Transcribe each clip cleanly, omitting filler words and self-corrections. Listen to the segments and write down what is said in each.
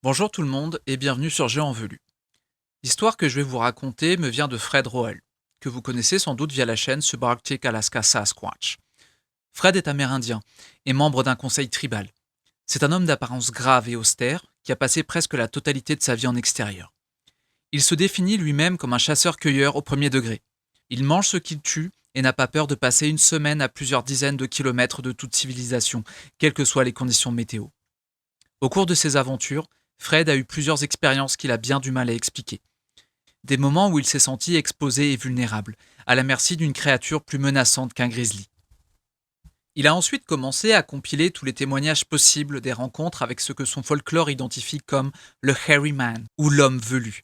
Bonjour tout le monde et bienvenue sur Géant Velu. L'histoire que je vais vous raconter me vient de Fred Roel, que vous connaissez sans doute via la chaîne Subarctic Alaska Sasquatch. Fred est amérindien et membre d'un conseil tribal. C'est un homme d'apparence grave et austère qui a passé presque la totalité de sa vie en extérieur. Il se définit lui-même comme un chasseur-cueilleur au premier degré. Il mange ce qu'il tue et n'a pas peur de passer une semaine à plusieurs dizaines de kilomètres de toute civilisation, quelles que soient les conditions météo. Au cours de ses aventures, Fred a eu plusieurs expériences qu'il a bien du mal à expliquer. Des moments où il s'est senti exposé et vulnérable, à la merci d'une créature plus menaçante qu'un grizzly. Il a ensuite commencé à compiler tous les témoignages possibles des rencontres avec ce que son folklore identifie comme le hairy man ou l'homme velu.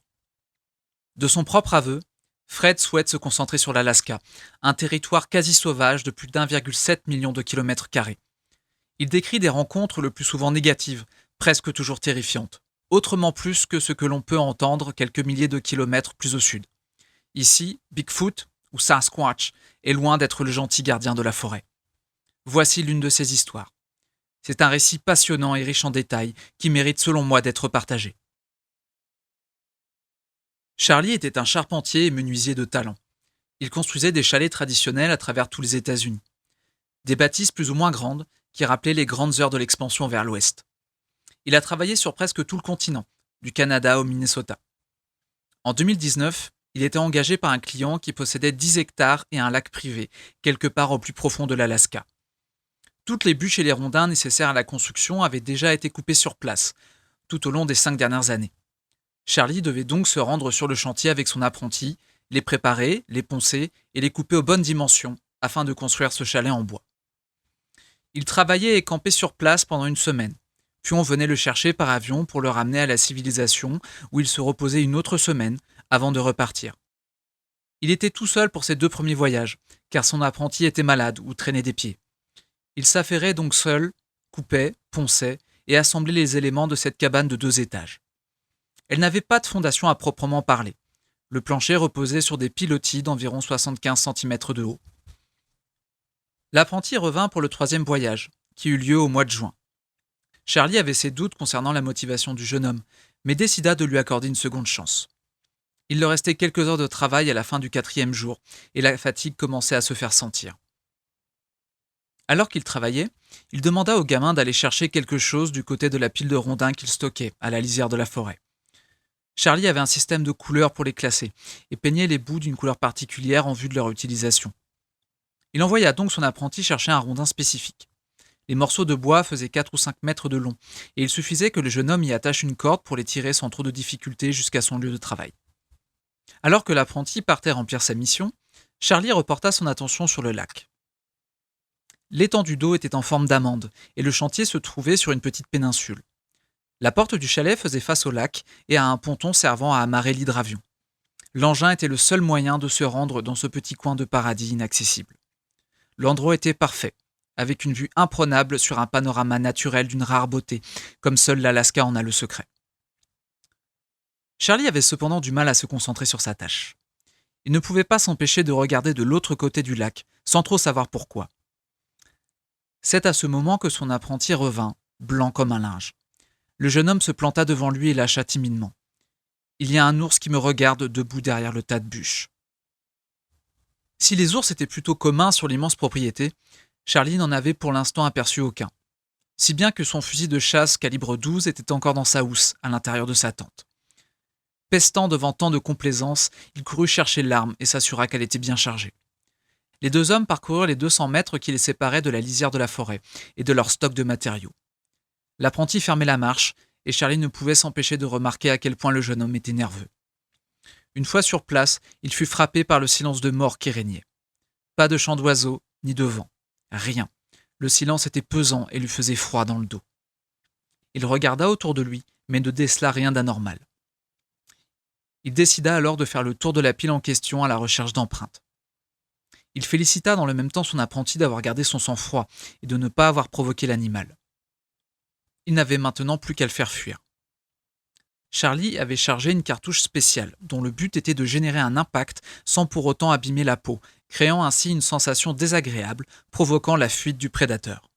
De son propre aveu, Fred souhaite se concentrer sur l'Alaska, un territoire quasi sauvage de plus d'1,7 million de kilomètres carrés. Il décrit des rencontres le plus souvent négatives, presque toujours terrifiantes, autrement plus que ce que l'on peut entendre quelques milliers de kilomètres plus au sud. Ici, Bigfoot, ou Sasquatch, est loin d'être le gentil gardien de la forêt. Voici l'une de ses histoires. C'est un récit passionnant et riche en détails qui mérite selon moi d'être partagé. Charlie était un charpentier et menuisier de talent. Il construisait des chalets traditionnels à travers tous les États-Unis. Des bâtisses plus ou moins grandes qui rappelaient les grandes heures de l'expansion vers l'ouest. Il a travaillé sur presque tout le continent, du Canada au Minnesota. En 2019, il était engagé par un client qui possédait 10 hectares et un lac privé, quelque part au plus profond de l'Alaska. Toutes les bûches et les rondins nécessaires à la construction avaient déjà été coupées sur place, tout au long des 5 dernières années. Charlie devait donc se rendre sur le chantier avec son apprenti, les préparer, les poncer et les couper aux bonnes dimensions, afin de construire ce chalet en bois. Il travaillait et campait sur place pendant une semaine. Puis on venait le chercher par avion pour le ramener à la civilisation, où il se reposait une autre semaine avant de repartir. Il était tout seul pour ses 2 premiers voyages, car son apprenti était malade ou traînait des pieds. Il s'affairait donc seul, coupait, ponçait et assemblait les éléments de cette cabane de 2 étages. Elle n'avait pas de fondation à proprement parler. Le plancher reposait sur des pilotis d'environ 75 cm de haut. L'apprenti revint pour le 3e voyage, qui eut lieu au mois de juin. Charlie avait ses doutes concernant la motivation du jeune homme, mais décida de lui accorder une seconde chance. Il leur restait quelques heures de travail à la fin du 4e jour, et la fatigue commençait à se faire sentir. Alors qu'il travaillait, il demanda au gamin d'aller chercher quelque chose du côté de la pile de rondins qu'il stockait, à la lisière de la forêt. Charlie avait un système de couleurs pour les classer, et peignait les bouts d'une couleur particulière en vue de leur utilisation. Il envoya donc son apprenti chercher un rondin spécifique. Les morceaux de bois faisaient 4 ou 5 mètres de long, et il suffisait que le jeune homme y attache une corde pour les tirer sans trop de difficulté jusqu'à son lieu de travail. Alors que l'apprenti partait remplir sa mission, Charlie reporta son attention sur le lac. L'étendue d'eau était en forme d'amande, et le chantier se trouvait sur une petite péninsule. La porte du chalet faisait face au lac et à un ponton servant à amarrer l'hydravion. L'engin était le seul moyen de se rendre dans ce petit coin de paradis inaccessible. L'endroit était parfait, avec une vue imprenable sur un panorama naturel d'une rare beauté, comme seul l'Alaska en a le secret. Charlie avait cependant du mal à se concentrer sur sa tâche. Il ne pouvait pas s'empêcher de regarder de l'autre côté du lac, sans trop savoir pourquoi. C'est à ce moment que son apprenti revint, blanc comme un linge. Le jeune homme se planta devant lui et lâcha timidement. Il y a un ours qui me regarde debout derrière le tas de bûches. Si les ours étaient plutôt communs sur l'immense propriété, Charlie n'en avait pour l'instant aperçu aucun. Si bien que son fusil de chasse calibre 12 était encore dans sa housse, à l'intérieur de sa tente. Pestant devant tant de complaisance, il courut chercher l'arme et s'assura qu'elle était bien chargée. Les 2 hommes parcoururent les 200 mètres qui les séparaient de la lisière de la forêt et de leur stock de matériaux. L'apprenti fermait la marche, et Charlie ne pouvait s'empêcher de remarquer à quel point le jeune homme était nerveux. Une fois sur place, il fut frappé par le silence de mort qui régnait. Pas de chant d'oiseaux, ni de vent. Rien. Le silence était pesant et lui faisait froid dans le dos. Il regarda autour de lui, mais ne décela rien d'anormal. Il décida alors de faire le tour de la pile en question à la recherche d'empreintes. Il félicita dans le même temps son apprenti d'avoir gardé son sang-froid et de ne pas avoir provoqué l'animal. Il n'avait maintenant plus qu'à le faire fuir. Charlie avait chargé une cartouche spéciale, dont le but était de générer un impact sans pour autant abîmer la peau, créant ainsi une sensation désagréable, provoquant la fuite du prédateur.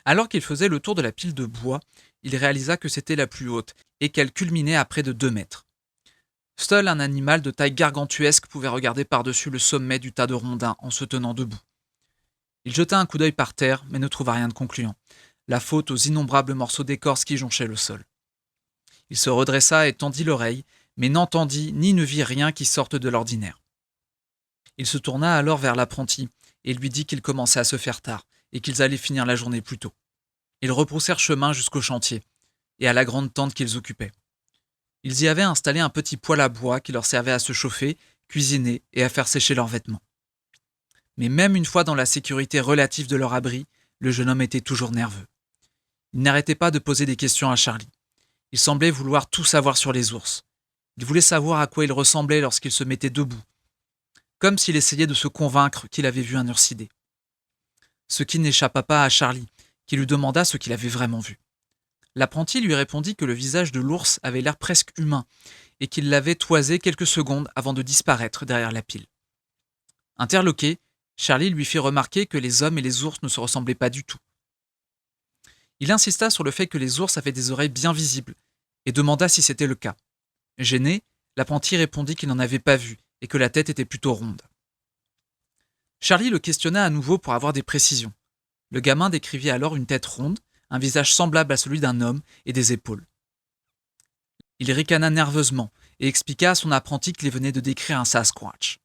Alors qu'il faisait le tour de la pile de bois, il réalisa que c'était la plus haute et qu'elle culminait à près de 2 mètres. Seul un animal de taille gargantuesque pouvait regarder par-dessus le sommet du tas de rondins en se tenant debout. Il jeta un coup d'œil par terre, mais ne trouva rien de concluant, la faute aux innombrables morceaux d'écorce qui jonchaient le sol. Il se redressa et tendit l'oreille, mais n'entendit ni ne vit rien qui sorte de l'ordinaire. Il se tourna alors vers l'apprenti et lui dit qu'il commençait à se faire tard et qu'ils allaient finir la journée plus tôt. Ils rebroussèrent chemin jusqu'au chantier et à la grande tente qu'ils occupaient. Ils y avaient installé un petit poêle à bois qui leur servait à se chauffer, cuisiner et à faire sécher leurs vêtements. Mais même une fois dans la sécurité relative de leur abri, le jeune homme était toujours nerveux. Il n'arrêtait pas de poser des questions à Charlie. Il semblait vouloir tout savoir sur les ours. Il voulait savoir à quoi ils ressemblaient lorsqu'ils se mettaient debout, comme s'il essayait de se convaincre qu'il avait vu un ursidé. Ce qui n'échappa pas à Charlie, qui lui demanda ce qu'il avait vraiment vu. L'apprenti lui répondit que le visage de l'ours avait l'air presque humain et qu'il l'avait toisé quelques secondes avant de disparaître derrière la pile. Interloqué, Charlie lui fit remarquer que les hommes et les ours ne se ressemblaient pas du tout. Il insista sur le fait que les ours avaient des oreilles bien visibles et demanda si c'était le cas. Gêné, l'apprenti répondit qu'il n'en avait pas vu et que la tête était plutôt ronde. Charlie le questionna à nouveau pour avoir des précisions. Le gamin décrivit alors une tête ronde, un visage semblable à celui d'un homme et des épaules. Il ricana nerveusement et expliqua à son apprenti qu'il venait de décrire un Sasquatch.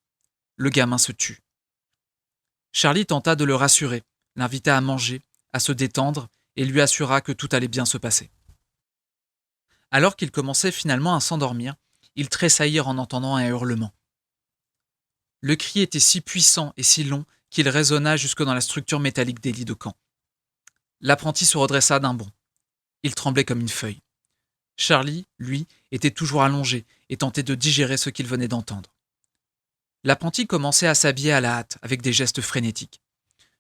Le gamin se tut. Charlie tenta de le rassurer, l'invita à manger, à se détendre et lui assura que tout allait bien se passer. Alors qu'il commençait finalement à s'endormir, ils tressaillirent en entendant un hurlement. Le cri était si puissant et si long qu'il résonna jusque dans la structure métallique des lits de camp. L'apprenti se redressa d'un bond. Il tremblait comme une feuille. Charlie, lui, était toujours allongé et tentait de digérer ce qu'il venait d'entendre. L'apprenti commençait à s'habiller à la hâte, avec des gestes frénétiques.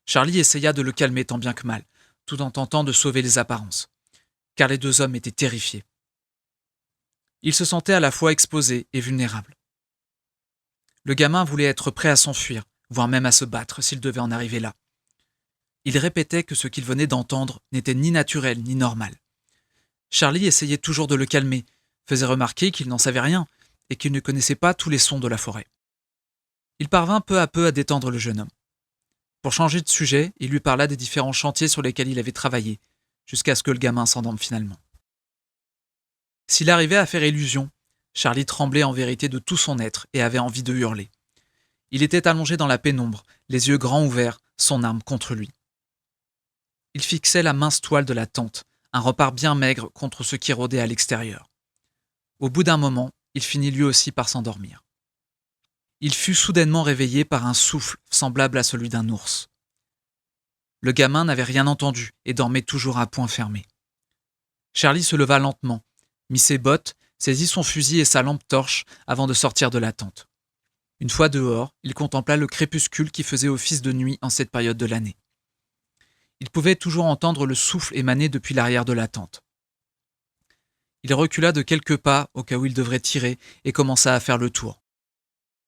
Charlie essaya de le calmer tant bien que mal, tout en tentant de sauver les apparences, car les deux hommes étaient terrifiés. Ils se sentaient à la fois exposés et vulnérables. Le gamin voulait être prêt à s'enfuir, voire même à se battre s'il devait en arriver là. Il répétait que ce qu'il venait d'entendre n'était ni naturel ni normal. Charlie essayait toujours de le calmer, faisait remarquer qu'il n'en savait rien et qu'il ne connaissait pas tous les sons de la forêt. Il parvint peu à peu à détendre le jeune homme. Pour changer de sujet, il lui parla des différents chantiers sur lesquels il avait travaillé, jusqu'à ce que le gamin s'endorme finalement. S'il arrivait à faire illusion, Charlie tremblait en vérité de tout son être et avait envie de hurler. Il était allongé dans la pénombre, les yeux grands ouverts, son arme contre lui. Il fixait la mince toile de la tente, un rempart bien maigre contre ce qui rôdait à l'extérieur. Au bout d'un moment, il finit lui aussi par s'endormir. Il fut soudainement réveillé par un souffle semblable à celui d'un ours. Le gamin n'avait rien entendu et dormait toujours à poing fermé. Charlie se leva lentement, mit ses bottes, saisit son fusil et sa lampe torche avant de sortir de la tente. Une fois dehors, il contempla le crépuscule qui faisait office de nuit en cette période de l'année. Il pouvait toujours entendre le souffle émaner depuis l'arrière de la tente. Il recula de quelques pas au cas où il devrait tirer et commença à faire le tour.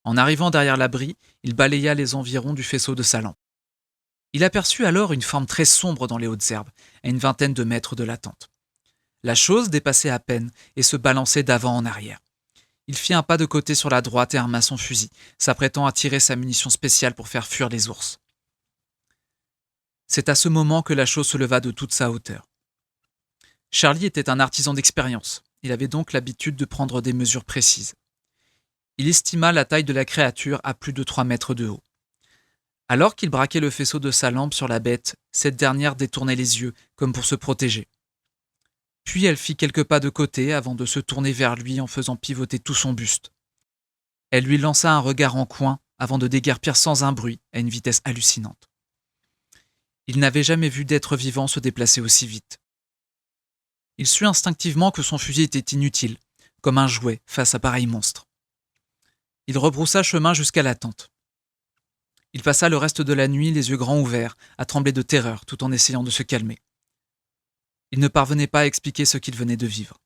En arrivant derrière l'abri, il balaya les environs du faisceau de sa lampe. Il aperçut alors une forme très sombre dans les hautes herbes, à une vingtaine de mètres de la tente. La chose dépassait à peine et se balançait d'avant en arrière. Il fit un pas de côté sur la droite et arma son fusil, s'apprêtant à tirer sa munition spéciale pour faire fuir les ours. C'est à ce moment que la chose se leva de toute sa hauteur. Charlie était un artisan d'expérience. Il avait donc l'habitude de prendre des mesures précises. Il estima la taille de la créature à plus de 3 mètres de haut. Alors qu'il braquait le faisceau de sa lampe sur la bête, cette dernière détournait les yeux, comme pour se protéger. Puis elle fit quelques pas de côté avant de se tourner vers lui en faisant pivoter tout son buste. Elle lui lança un regard en coin avant de déguerpir sans un bruit à une vitesse hallucinante. Il n'avait jamais vu d'être vivant se déplacer aussi vite. Il sut instinctivement que son fusil était inutile, comme un jouet face à pareil monstre. Il rebroussa chemin jusqu'à la tente. Il passa le reste de la nuit les yeux grands ouverts, à trembler de terreur tout en essayant de se calmer. Il ne parvenait pas à expliquer ce qu'il venait de vivre.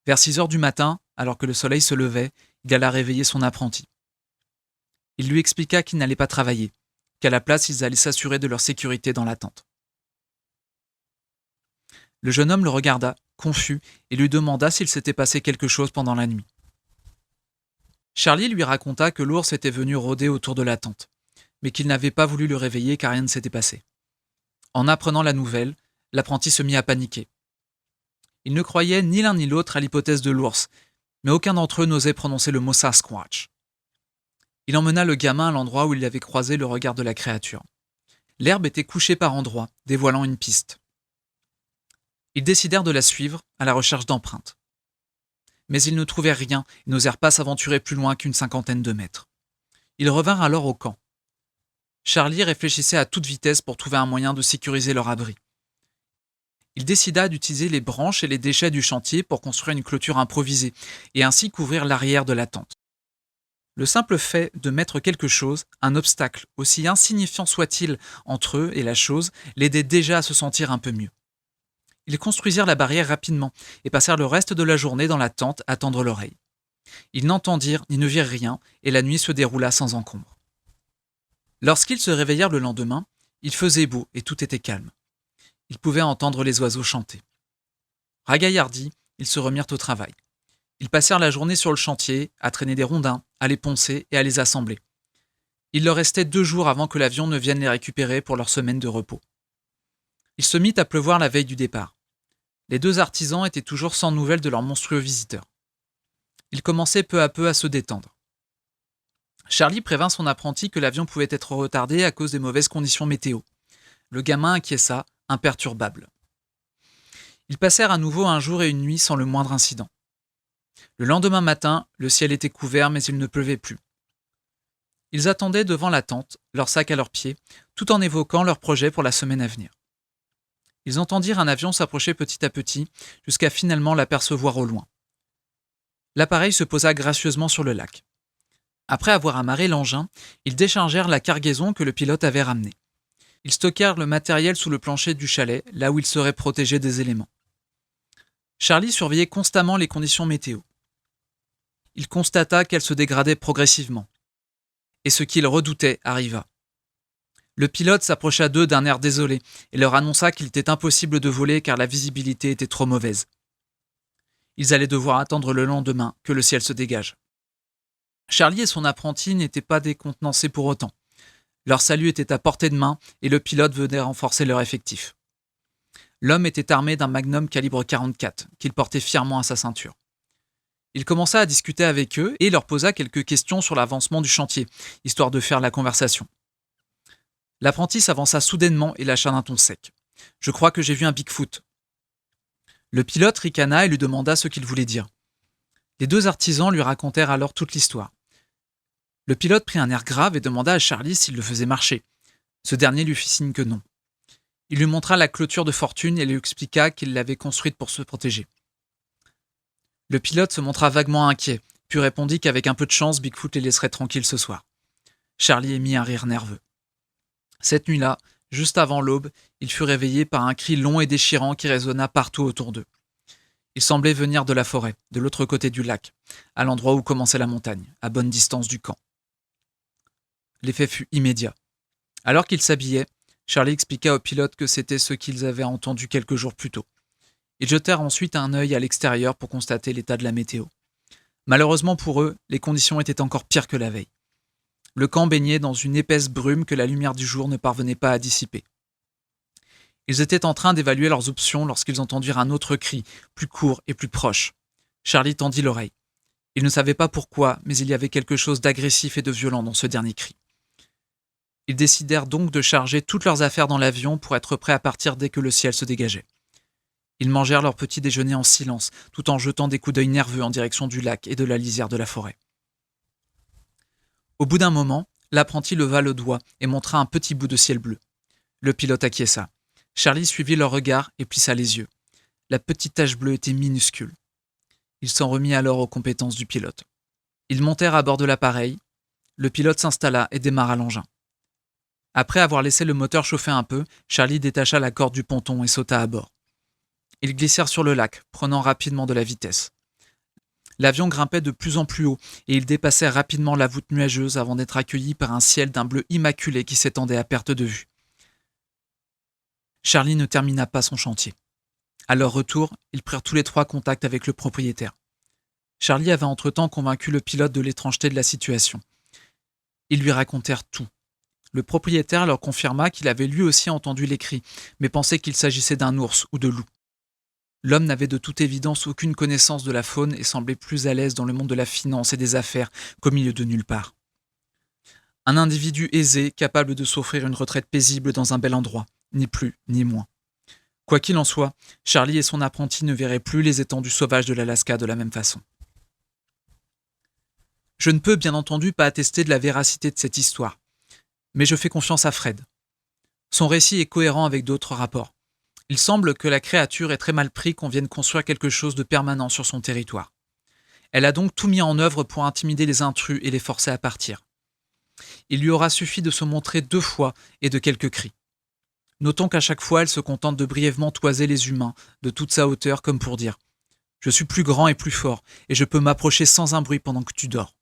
Vers 6 heures du matin, alors que le soleil se levait, il alla réveiller son apprenti. Il lui expliqua qu'il n'allait pas travailler, qu'à la place ils allaient s'assurer de leur sécurité dans la tente. Le jeune homme le regarda, confus, et lui demanda s'il s'était passé quelque chose pendant la nuit. Charlie lui raconta que l'ours était venu rôder autour de la tente, mais qu'il n'avait pas voulu le réveiller car rien ne s'était passé. En apprenant la nouvelle, l'apprenti se mit à paniquer. Il ne croyait ni l'un ni l'autre à l'hypothèse de l'ours, mais aucun d'entre eux n'osait prononcer le mot Sasquatch. Il emmena le gamin à l'endroit où il avait croisé le regard de la créature. L'herbe était couchée par endroits, dévoilant une piste. Ils décidèrent de la suivre à la recherche d'empreintes. Mais ils ne trouvèrent rien et n'osèrent pas s'aventurer plus loin qu'une 50aine de mètres. Ils revinrent alors au camp. Charlie réfléchissait à toute vitesse pour trouver un moyen de sécuriser leur abri. Il décida d'utiliser les branches et les déchets du chantier pour construire une clôture improvisée et ainsi couvrir l'arrière de la tente. Le simple fait de mettre quelque chose, un obstacle, aussi insignifiant soit-il entre eux et la chose, l'aidait déjà à se sentir un peu mieux. Ils construisirent la barrière rapidement et passèrent le reste de la journée dans la tente à tendre l'oreille. Ils n'entendirent ni ne virent rien et la nuit se déroula sans encombre. Lorsqu'ils se réveillèrent le lendemain, il faisait beau et tout était calme. Ils pouvaient entendre les oiseaux chanter. Ragaillardis, ils se remirent au travail. Ils passèrent la journée sur le chantier, à traîner des rondins, à les poncer et à les assembler. Il leur restait 2 jours avant que l'avion ne vienne les récupérer pour leur semaine de repos. Il se mit à pleuvoir la veille du départ. Les 2 artisans étaient toujours sans nouvelles de leur monstrueux visiteur. Ils commençaient peu à peu à se détendre. Charlie prévint son apprenti que l'avion pouvait être retardé à cause des mauvaises conditions météo. Le gamin acquiesça, imperturbable. Ils passèrent à nouveau un jour et une nuit sans le moindre incident. Le lendemain matin, le ciel était couvert mais il ne pleuvait plus. Ils attendaient devant la tente, leur sac à leurs pieds, tout en évoquant leurs projets pour la semaine à venir. Ils entendirent un avion s'approcher petit à petit, jusqu'à finalement l'apercevoir au loin. L'appareil se posa gracieusement sur le lac. Après avoir amarré l'engin, ils déchargèrent la cargaison que le pilote avait ramenée. Ils stockèrent le matériel sous le plancher du chalet, là où ils seraient protégés des éléments. Charlie surveillait constamment les conditions météo. Il constata qu'elles se dégradaient progressivement. Et ce qu'il redoutait arriva. Le pilote s'approcha d'eux d'un air désolé et leur annonça qu'il était impossible de voler car la visibilité était trop mauvaise. Ils allaient devoir attendre le lendemain que le ciel se dégage. Charlie et son apprenti n'étaient pas décontenancés pour autant. Leur salut était à portée de main et le pilote venait renforcer leur effectif. L'homme était armé d'un magnum calibre 44 qu'il portait fièrement à sa ceinture. Il commença à discuter avec eux et leur posa quelques questions sur l'avancement du chantier, histoire de faire la conversation. L'apprenti s'avança soudainement et lâcha d'un ton sec. « Je crois que j'ai vu un Bigfoot. » Le pilote ricana et lui demanda ce qu'il voulait dire. Les 2 artisans lui racontèrent alors toute l'histoire. Le pilote prit un air grave et demanda à Charlie s'il le faisait marcher. Ce dernier lui fit signe que non. Il lui montra la clôture de fortune et lui expliqua qu'il l'avait construite pour se protéger. Le pilote se montra vaguement inquiet, puis répondit qu'avec un peu de chance, Bigfoot les laisserait tranquilles ce soir. Charlie émit un rire nerveux. Cette nuit-là, juste avant l'aube, il fut réveillé par un cri long et déchirant qui résonna partout autour d'eux. Il semblait venir de la forêt, de l'autre côté du lac, à l'endroit où commençait la montagne, à bonne distance du camp. L'effet fut immédiat. Alors qu'ils s'habillaient, Charlie expliqua au pilote que c'était ce qu'ils avaient entendu quelques jours plus tôt. Ils jetèrent ensuite un œil à l'extérieur pour constater l'état de la météo. Malheureusement pour eux, les conditions étaient encore pires que la veille. Le camp baignait dans une épaisse brume que la lumière du jour ne parvenait pas à dissiper. Ils étaient en train d'évaluer leurs options lorsqu'ils entendirent un autre cri, plus court et plus proche. Charlie tendit l'oreille. Il ne savait pas pourquoi, mais il y avait quelque chose d'agressif et de violent dans ce dernier cri. Ils décidèrent donc de charger toutes leurs affaires dans l'avion pour être prêts à partir dès que le ciel se dégageait. Ils mangèrent leur petit déjeuner en silence, tout en jetant des coups d'œil nerveux en direction du lac et de la lisière de la forêt. Au bout d'un moment, l'apprenti leva le doigt et montra un petit bout de ciel bleu. Le pilote acquiesça. Charlie suivit leur regard et plissa les yeux. La petite tache bleue était minuscule. Il s'en remit alors aux compétences du pilote. Ils montèrent à bord de l'appareil. Le pilote s'installa et démarra l'engin. Après avoir laissé le moteur chauffer un peu, Charlie détacha la corde du ponton et sauta à bord. Ils glissèrent sur le lac, prenant rapidement de la vitesse. L'avion grimpait de plus en plus haut et ils dépassaient rapidement la voûte nuageuse avant d'être accueillis par un ciel d'un bleu immaculé qui s'étendait à perte de vue. Charlie ne termina pas son chantier. À leur retour, ils prirent tous les trois contact avec le propriétaire. Charlie avait entre-temps convaincu le pilote de l'étrangeté de la situation. Ils lui racontèrent tout. Le propriétaire leur confirma qu'il avait lui aussi entendu les cris, mais pensait qu'il s'agissait d'un ours ou de loup. L'homme n'avait de toute évidence aucune connaissance de la faune et semblait plus à l'aise dans le monde de la finance et des affaires qu'au milieu de nulle part. Un individu aisé, capable de s'offrir une retraite paisible dans un bel endroit, ni plus ni moins. Quoi qu'il en soit, Charlie et son apprenti ne verraient plus les étendues sauvages de l'Alaska de la même façon. Je ne peux bien entendu pas attester de la véracité de cette histoire, mais je fais confiance à Fred. Son récit est cohérent avec d'autres rapports. Il semble que la créature ait très mal pris qu'on vienne construire quelque chose de permanent sur son territoire. Elle a donc tout mis en œuvre pour intimider les intrus et les forcer à partir. Il lui aura suffi de se montrer 2 fois et de quelques cris. Notons qu'à chaque fois, elle se contente de brièvement toiser les humains de toute sa hauteur comme pour dire « Je suis plus grand et plus fort et je peux m'approcher sans un bruit pendant que tu dors. »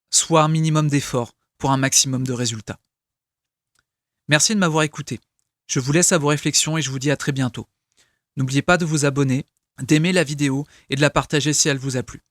Soit un minimum d'effort pour un maximum de résultats. Merci de m'avoir écouté. Je vous laisse à vos réflexions et je vous dis à très bientôt. N'oubliez pas de vous abonner, d'aimer la vidéo et de la partager si elle vous a plu.